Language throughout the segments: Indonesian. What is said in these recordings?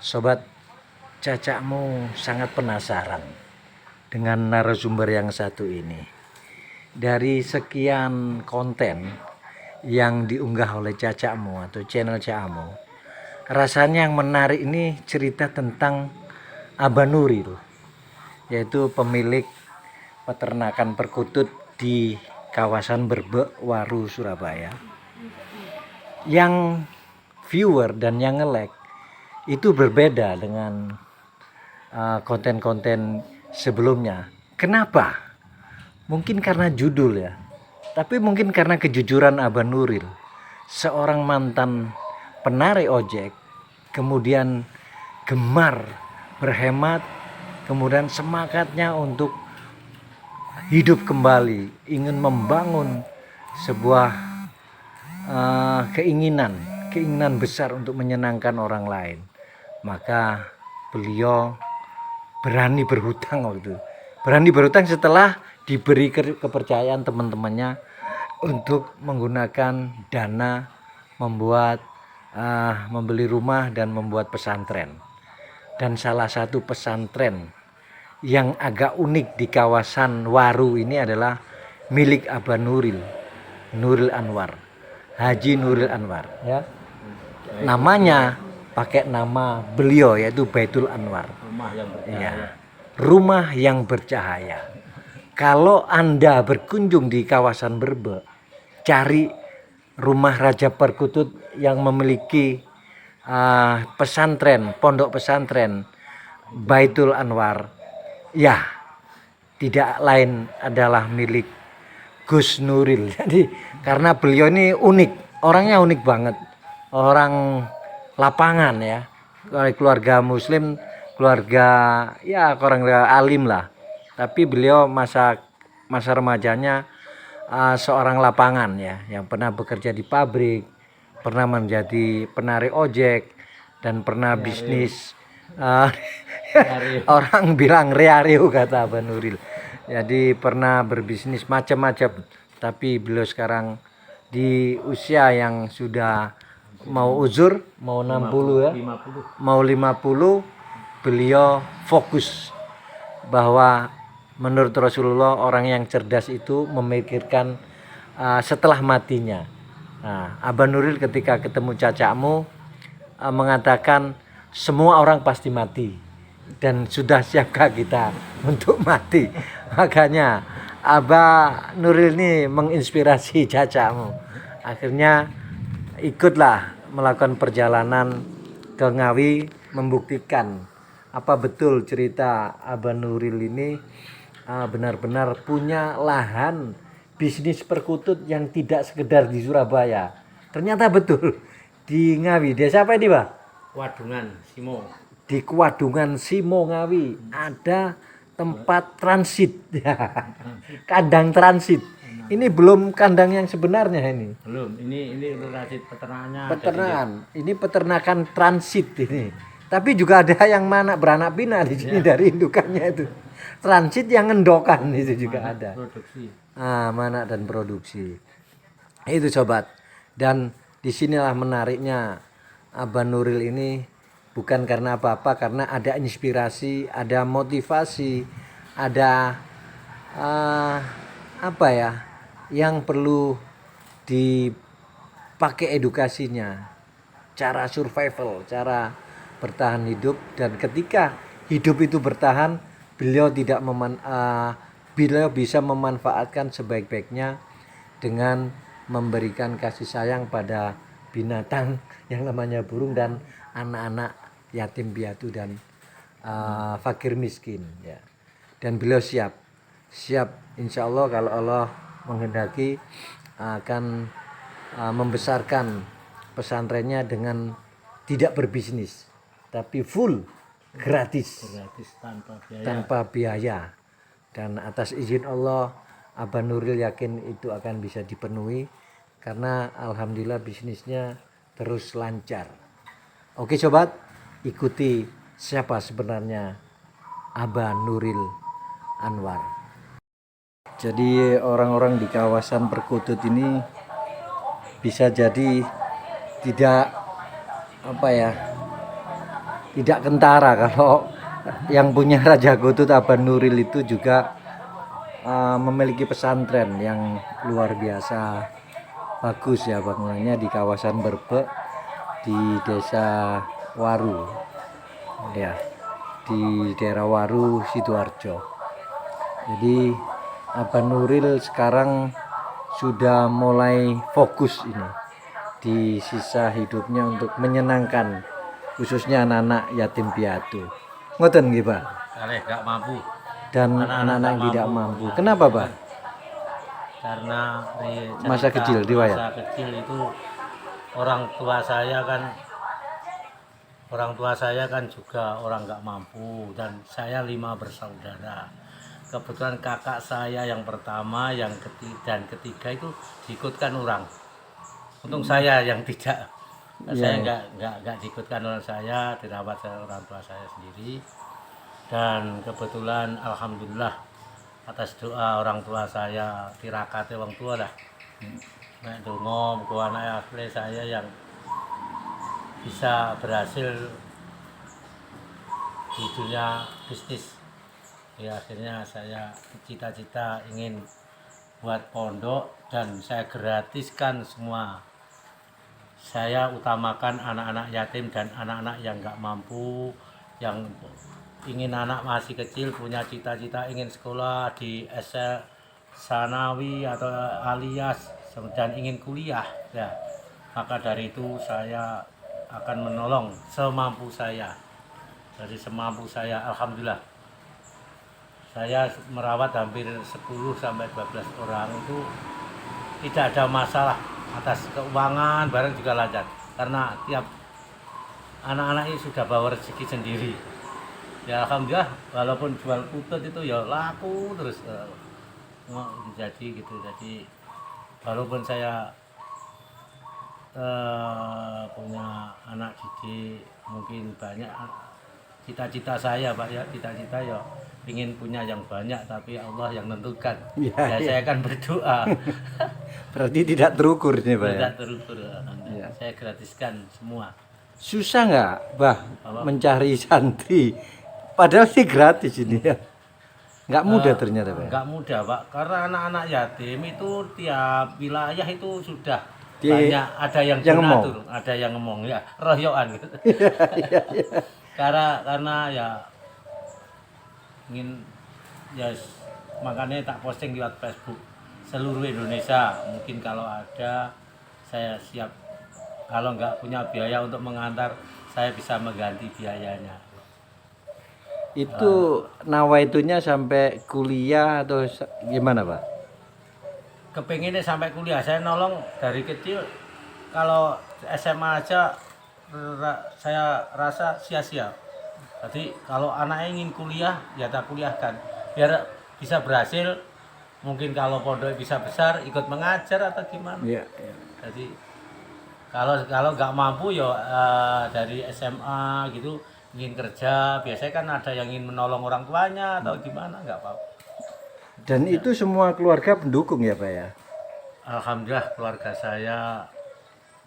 Sobat, Cacakmu sangat penasaran dengan narasumber yang satu ini. Dari sekian konten yang diunggah oleh Cacakmu atau channel Cacakmu, rasanya yang menarik ini cerita tentang Abah Nuril, yaitu pemilik peternakan perkutut di kawasan Berbek, Waru, Surabaya. Yang viewer dan yang nge-like itu berbeda dengan konten-konten sebelumnya. Kenapa? Mungkin karena judul ya, tapi mungkin karena kejujuran Abah Nuril, seorang mantan penarik ojek, kemudian gemar berhemat, kemudian semangatnya untuk hidup kembali, ingin membangun sebuah keinginan besar untuk menyenangkan orang lain. Maka beliau berani berhutang waktu itu. Berani berhutang setelah diberi kepercayaan teman-temannya untuk menggunakan dana membuat membeli rumah dan membuat pesantren. Dan salah satu pesantren yang agak unik di kawasan Waru ini adalah milik Abah Nuril, Nuril Anwar, Haji Nuril Anwar ya. Namanya pakai nama beliau yaitu Baitul Anwar. Rumah yang bercahaya. Ya, rumah yang bercahaya. Kalau Anda berkunjung di kawasan Berbek, cari rumah Raja Perkutut yang memiliki pesantren, pondok pesantren Baitul Anwar, ya tidak lain adalah milik Gus Nuril. Jadi karena beliau ini unik, orangnya unik banget, orang lapangan ya, keluarga muslim, keluarga alim lah, tapi beliau masa remajanya seorang lapangan ya, yang pernah bekerja di pabrik, pernah menjadi penarik ojek, dan pernah bisnis orang bilang reareu kata Abah Nuril. Jadi pernah berbisnis macam-macam, tapi beliau sekarang di usia yang sudah mau uzur, mau 60 ya, 50. Mau 50, beliau fokus bahwa menurut Rasulullah orang yang cerdas itu memikirkan setelah matinya. Nah, Abah Nuril ketika ketemu Cacakmu mengatakan semua orang pasti mati dan sudah siapkah kita untuk mati. Makanya Abah Nuril ini menginspirasi Cacakmu. Akhirnya ikutlah melakukan perjalanan ke Ngawi, membuktikan apa betul cerita Abah Nuril ini benar-benar punya lahan bisnis perkutut yang tidak sekedar di Surabaya. Ternyata betul di Ngawi. Desa apa ini, Pak? Wadungan Simo. Di Wadungan Simo Ngawi ada tempat transit, kandang transit. Ini belum kandang yang sebenarnya ini. Belum. Ini transit peternakannya. Peternakan. Ini peternakan transit ini. Tapi juga ada yang beranak pinak di sini ya. Dari indukannya itu. Transit yang ngendokan itu juga manak ada. Produksi. Manak dan produksi. Itu sobat. Dan disinilah menariknya Abah Nuril ini, bukan karena apa-apa, karena ada inspirasi, ada motivasi, ada yang perlu dipakai edukasinya, cara survival, cara bertahan hidup. Dan ketika hidup itu bertahan, beliau bisa memanfaatkan sebaik-baiknya dengan memberikan kasih sayang pada binatang yang namanya burung dan anak-anak yatim piatu dan fakir miskin ya. Dan beliau siap insya Allah, kalau Allah menghendaki akan membesarkan pesantrennya dengan tidak berbisnis tapi full gratis tanpa biaya. Dan atas izin Allah, Abah Nuril yakin itu akan bisa dipenuhi karena alhamdulillah bisnisnya terus lancar. Oke sobat, ikuti siapa sebenarnya Abah Nuril Anwar. Jadi orang-orang di kawasan perkutut ini bisa jadi tidak tidak kentara kalau yang punya Raja Gotut Aban Nuril itu juga memiliki pesantren yang luar biasa bagus ya bangunannya di kawasan Berbek di desa Waru ya, di daerah Waru Sidoarjo. Jadi Aban Nuril sekarang sudah mulai fokus ini di sisa hidupnya untuk menyenangkan khususnya anak-anak yatim piatu. Ngoten nggih, Pak. Kalih gak mampu. Dan Anak-anak anak-anak yang nggak tidak mampu. mampu. Kenapa, Pak? Karena di Masa cerita kecil, riwayat. masa kecil itu orang tua saya kan juga orang nggak mampu, dan saya 5 bersaudara. Kebetulan kakak saya yang pertama, yang ketiga dan ketiga itu diikutkan orang. Untung saya yang tidak. Saya nggak diikutkan orang, saya dirawat orang tua saya sendiri. Dan kebetulan alhamdulillah atas doa orang tua saya, tirakate orang tua lah. Nek donga muga anak akhirnya saya yang bisa berhasil di dunia bisnis. Ya akhirnya saya cita-cita ingin buat pondok dan saya gratiskan semua. Saya utamakan anak-anak yatim dan anak-anak yang nggak mampu, yang ingin anak masih kecil punya cita-cita ingin sekolah di SL Sanawi atau alias dan ingin kuliah ya. Maka dari itu saya akan menolong semampu saya. Dari semampu saya alhamdulillah. Saya merawat hampir 10 sampai 12 orang itu tidak ada masalah atas keuangan, barang juga lancar. Karena tiap anak-anak ini sudah bawa rezeki sendiri. Ya alhamdulillah walaupun jual putut itu ya laku terus jadi gitu. Jadi walaupun saya punya anak didik mungkin banyak, cita-cita saya Pak ya, cita-cita ya ingin punya yang banyak, tapi Allah yang menentukan. Ya, Ya, ya. saya akan berdoa. Berarti tidak terukur nih, Pak ya. Tidak terukur. Ya. Saya gratiskan semua. Susah nggak, Bah, Apa? mencari santri? Padahal sih gratis ini ya. Nggak mudah ternyata, Pak. Enggak mudah Pak, karena anak-anak yatim itu tiap wilayah itu sudah Dia- banyak, ada yang yang donatur, ada yang ngomong ya, royoan gitu. karena ya ingin ya makanya tak posting di Facebook seluruh Indonesia. Mungkin kalau ada saya siap, kalau nggak punya biaya untuk mengantar saya bisa mengganti biayanya. Itu nawaitunya sampai kuliah atau gimana, Pak? Kepengennya sampai kuliah, saya nolong dari kecil. Kalau SMA aja saya rasa sia-sia. Jadi kalau anaknya ingin kuliah ya tak kuliahkan biar bisa berhasil. Mungkin kalau pondok bisa besar ikut mengajar atau gimana. Iya. Jadi kalau nggak mampu ya dari SMA gitu ingin kerja, biasanya kan ada yang ingin menolong orang tuanya atau gimana, nggak apa-apa. Dan itu semua keluarga pendukung ya, Pak ya? Alhamdulillah keluarga saya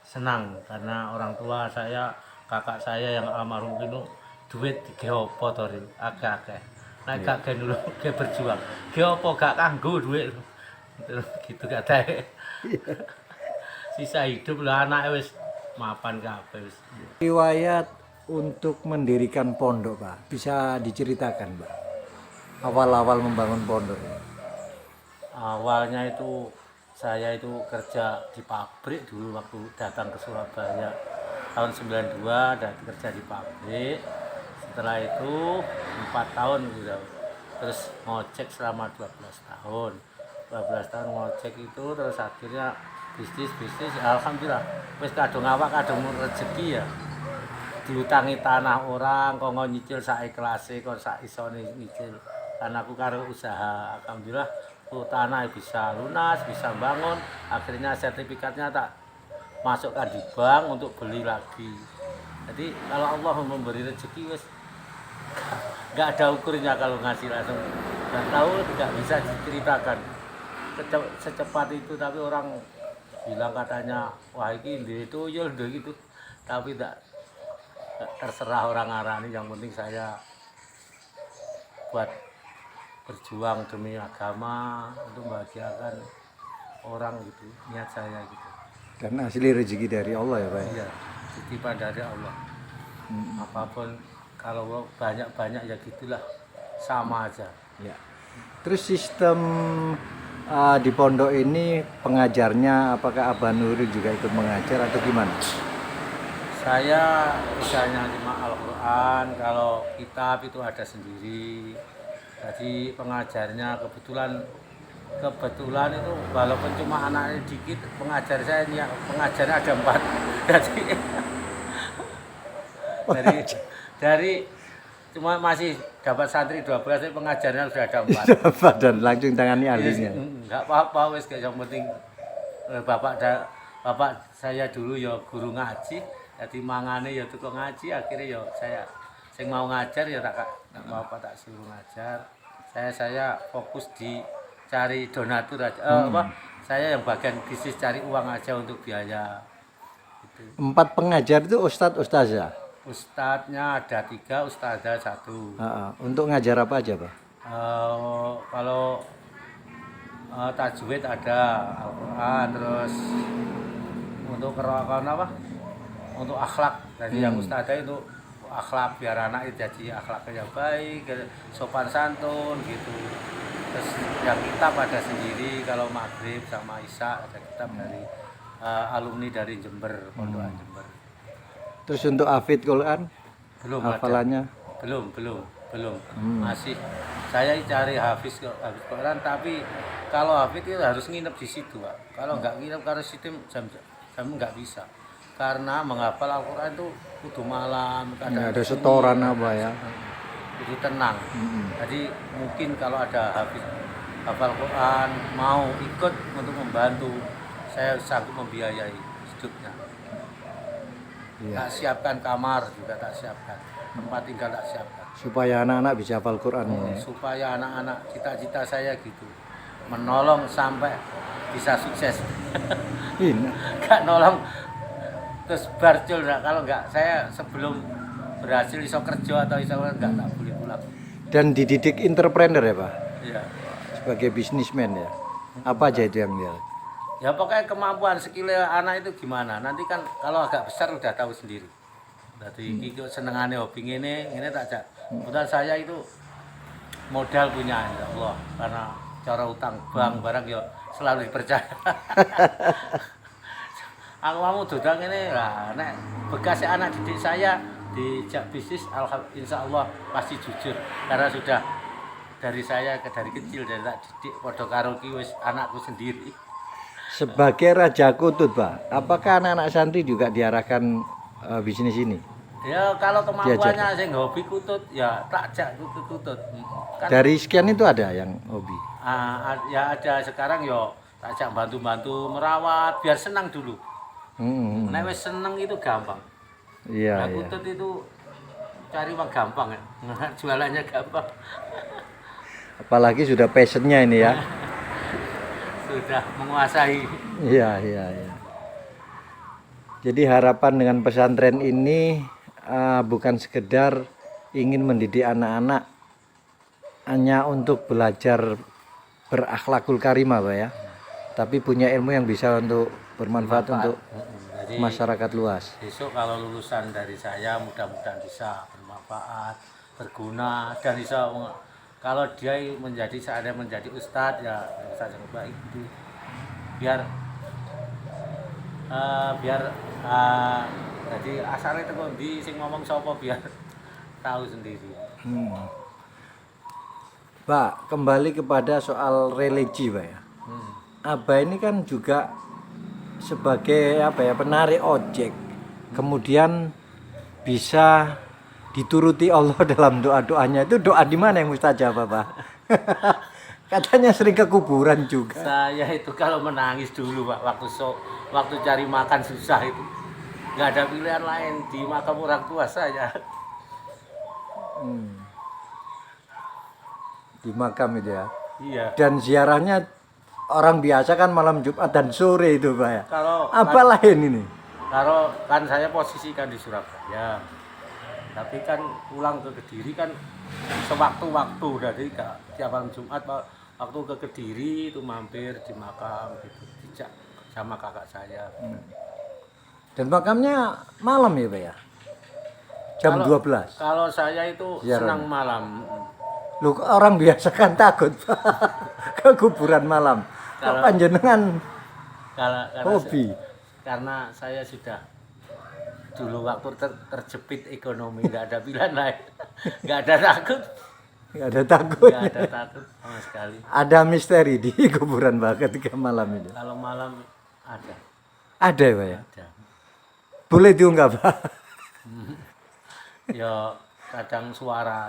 senang karena orang tua saya, kakak saya yang almarhum itu duit geopo to agak-agak. Nah gak gen dulu ge berjuang. Geopo gak kanggo duit. Gitu katanya. Sisa hidup lah anak wis mapan kabeh wis. Riwayat untuk mendirikan pondok, Pak, bisa diceritakan, Pak? Awal-awal membangun pondok. Awalnya itu saya itu kerja di pabrik dulu waktu datang ke Surabaya tahun 92, dan kerja di pabrik. Setelah itu 4 tahun gitu. Terus ngojek selama 12 tahun. 12 tahun ngojek itu, terus akhirnya bisnis alhamdulillah wis kadung awak kadung rezeki ya. Diutangi tanah orang, kok nyicil sak ikhlase, kok sak isone nyicil. Karena aku karo usaha, alhamdulillah tanah bisa lunas, bisa bangun. Akhirnya sertifikatnya tak masukkan di bank untuk beli lagi. Jadi kalau Allah memberi rezeki wis nggak ada ukurnya, kalau ngasih langsung nggak tahu, nggak bisa diceritakan secepat itu. Tapi orang bilang katanya wah ini tuyul gitu, tapi tak terserah orang arani, yang penting saya buat berjuang demi agama untuk membahagiakan orang gitu, niat saya gitu. Dan asli rezeki dari Allah ya Pak. Iya, titipan dari Allah. Apapun kalau banyak-banyak ya gitulah, sama aja. Ya. Terus sistem di pondok ini pengajarnya apakah Abah Nuril juga ikut mengajar atau gimana? Saya misalnya cuma Al-Quran, kalau kitab itu ada sendiri. Jadi pengajarnya kebetulan itu walaupun cuma anaknya dikit, pengajar saya ini pengajarnya ada 4. Jadi dari cuma masih dapat santri 12, tapi pengajarnya sudah ada 4. Dan langsung tangani ahlinya. Enggak apa-apa, wes yang penting bapak saya dulu ya guru ngaji, jadi mangane ya tukang ngaji, akhirnya ya saya sing mau ngajar ya tak apa tak suruh ngajar. Saya fokus di cari donatur aja. Saya yang bagian bisnis cari uang aja untuk biaya. Gitu. 4 pengajar itu ustadz ustazah. Ustadznya ada 3, ustazah 1. Untuk ngajar apa aja Pak? Kalau tajwid ada Al-Quran, terus untuk kerokan apa? Untuk akhlak. Jadi yang ustazah itu akhlak, biar anak itu jadi akhlaknya baik, sopan santun gitu. Terus yang kitab ada sendiri, kalau maghrib sama isya ada kitab dari alumni dari Jember, Pondokan Jember. Terus untuk hafid Quran Belum hafalannya? ada. Belum. Masih saya cari hafiz Quran, tapi kalau hafid itu harus nginep di situ, Pak. Kalau nggak nginep karena sistem jam nggak bisa. Karena menghafal Al-Quran itu kudu malam, Ada setoran apa ya? kudu tenang. Jadi mungkin kalau ada hafal Quran mau ikut untuk membantu, saya sanggup membiayai hidupnya. Tak siapkan kamar juga, tak siapkan tempat tinggal, tak siapkan. Supaya anak-anak bisa hafal Quran. Supaya anak-anak, cita-cita saya gitu, menolong sampai bisa sukses. Gak nolong terus barcul, kalau enggak saya sebelum berhasil iso kerja atau iso enggak tak boleh pulang. Dan dididik entrepreneur ya Pak? Iya. Sebagai bisnismen ya? Apa aja itu yang dia? Ya pokoknya kemampuan skill anak itu gimana, nanti kan kalau agak besar udah tahu sendiri. Jadi itu senengane hobi ini tak jak. Kemudian saya itu modal punya, insya Allah, karena cara utang bank barang ya selalu dipercaya. Aku mau dodang ini lah, nek bekas anak didik saya dijak bisnis, insya Allah pasti jujur, karena sudah dari saya dari kecil, dari tak didik podo karo ki wis anakku sendiri. Sebagai Raja Kutut Pak, apakah anak-anak santri juga diarahkan bisnis ini? Ya kalau kemampuannya sing hobi kutut ya tak jak kutut. Kan, dari sekian itu ada yang hobi? Ya ada, sekarang yo tak jak bantu-bantu merawat biar senang dulu. Nek wis seneng itu gampang. Iya, nah, kutut itu cari uang gampang ya. Jualannya gampang. Apalagi sudah passionnya ini ya. Sudah menguasai. Iya. Jadi harapan dengan pesantren ini bukan sekedar ingin mendidik anak-anak hanya untuk belajar berakhlakul karimah Pak ya. Tapi punya ilmu yang bisa untuk bermanfaat untuk Jadi, masyarakat luas. Besok kalau lulusan dari saya mudah-mudahan bisa bermanfaat, berguna, dan bisa kalau dia seandainya menjadi ustadz ya ustadz yang baik itu biar jadi asalnya itu di sing ngomong sopo biar tahu sendiri. Pak, kembali kepada soal religi Pak ya. Abah ini kan juga sebagai penarik ojek, kemudian bisa dituruti Allah dalam doa-doanya. Itu doa di mana yang mustajab Pak? Katanya sering ke kuburan juga. Saya itu kalau menangis dulu Pak, waktu cari makan susah itu, nggak ada pilihan lain di makam orang tua saya. Di makam itu ya. Iya. Dan ziarahnya orang biasa kan malam Jumat dan sore itu Pak ya. Kalau apa lain ini? Kalau kan saya posisikan di Surabaya, Tapi kan pulang ke Kediri kan sewaktu-waktu, jadi tiap malam Jumat waktu ke Kediri itu mampir di makam gitu, dijak sama kakak saya. Dan makamnya malam ya Pak ya? Jam Kalau- 12. Kalau saya itu Ziarah. senang malam. Lu orang biasa kan takut Pak ke kuburan malam. Kok Kalau- panjenengan Karena hobi? karena saya sudah dulu waktu terjepit ekonomi, nggak ada pilihan lain, nggak ada takut, Nggak ada takut. nggak ada takut sama sekali. Ada misteri di kuburan Pak ketika malam itu. Kalau malam ada, Ada ya Pak ya? ada. Boleh diunggah Pak? Ya kadang suara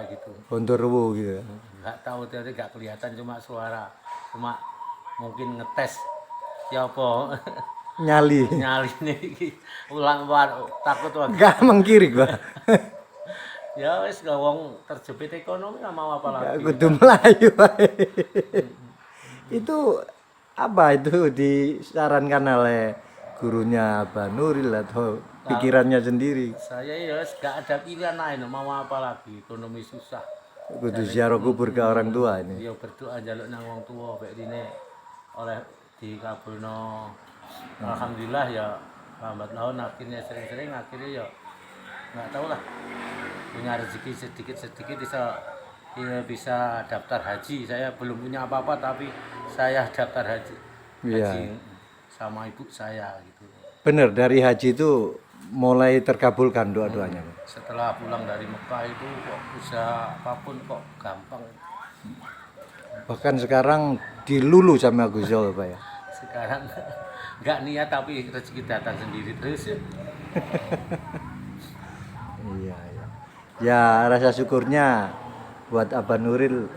gitu, Gondorwo gitu. nggak tahu tadi nggak kelihatan, cuma suara, cuma mungkin ngetes, ya apa Nyali. nyali nih, ulang takut wah. Enggak mengkirik Pak. Ya wis wong terjepit ekonomi nggak mau apa Enggak lagi. kudu Melayu Pak. Itu apa itu disarankan oleh gurunya Abah Nuril atau pikirannya sendiri? Saya ya wis nggak ada pilihan lain, mau apa lagi, ekonomi susah. Kudu ziarah kubur ke orang tua ini. Ya berdoa njaluk nang wong tua baik dine oleh dikabulno. Alhamdulillah ya lambat laun akhirnya sering-sering akhirnya ya nggak tahu lah, punya rezeki sedikit-sedikit bisa daftar haji. Saya belum punya apa-apa tapi saya daftar haji. Iya. Haji sama ibu saya gitu. Bener, dari haji itu mulai terkabulkan doa-doanya Pak. Setelah pulang dari Mekah itu kok usaha apapun kok gampang. Bahkan sekarang dilulu sama Gus Zul Pak ya. Sekarang nggak niat tapi rezeki datang sendiri terus. Iya, iya. Ya rasa syukurnya buat Abah Nuril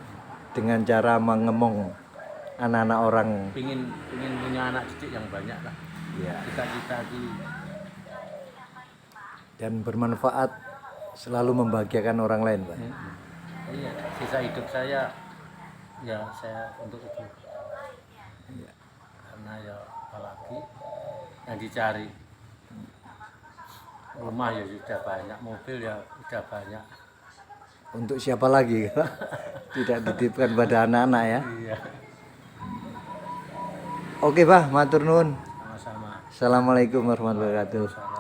dengan cara mengemong anak-anak orang. Pingin punya anak didik yang banyak lah. Ya. Cita-cita di Dan bermanfaat selalu membahagiakan orang lain Pak. iya, sisa hidup saya ya saya untuk itu. Karena ya apalagi yang dicari, rumah ya sudah banyak, mobil ya sudah banyak. Untuk siapa lagi Pak? Tidak dititipkan pada anak-anak ya. Iya, Oke Pak, matur nuwun. sama-sama. Assalamualaikum warahmatullahi wabarakatuh.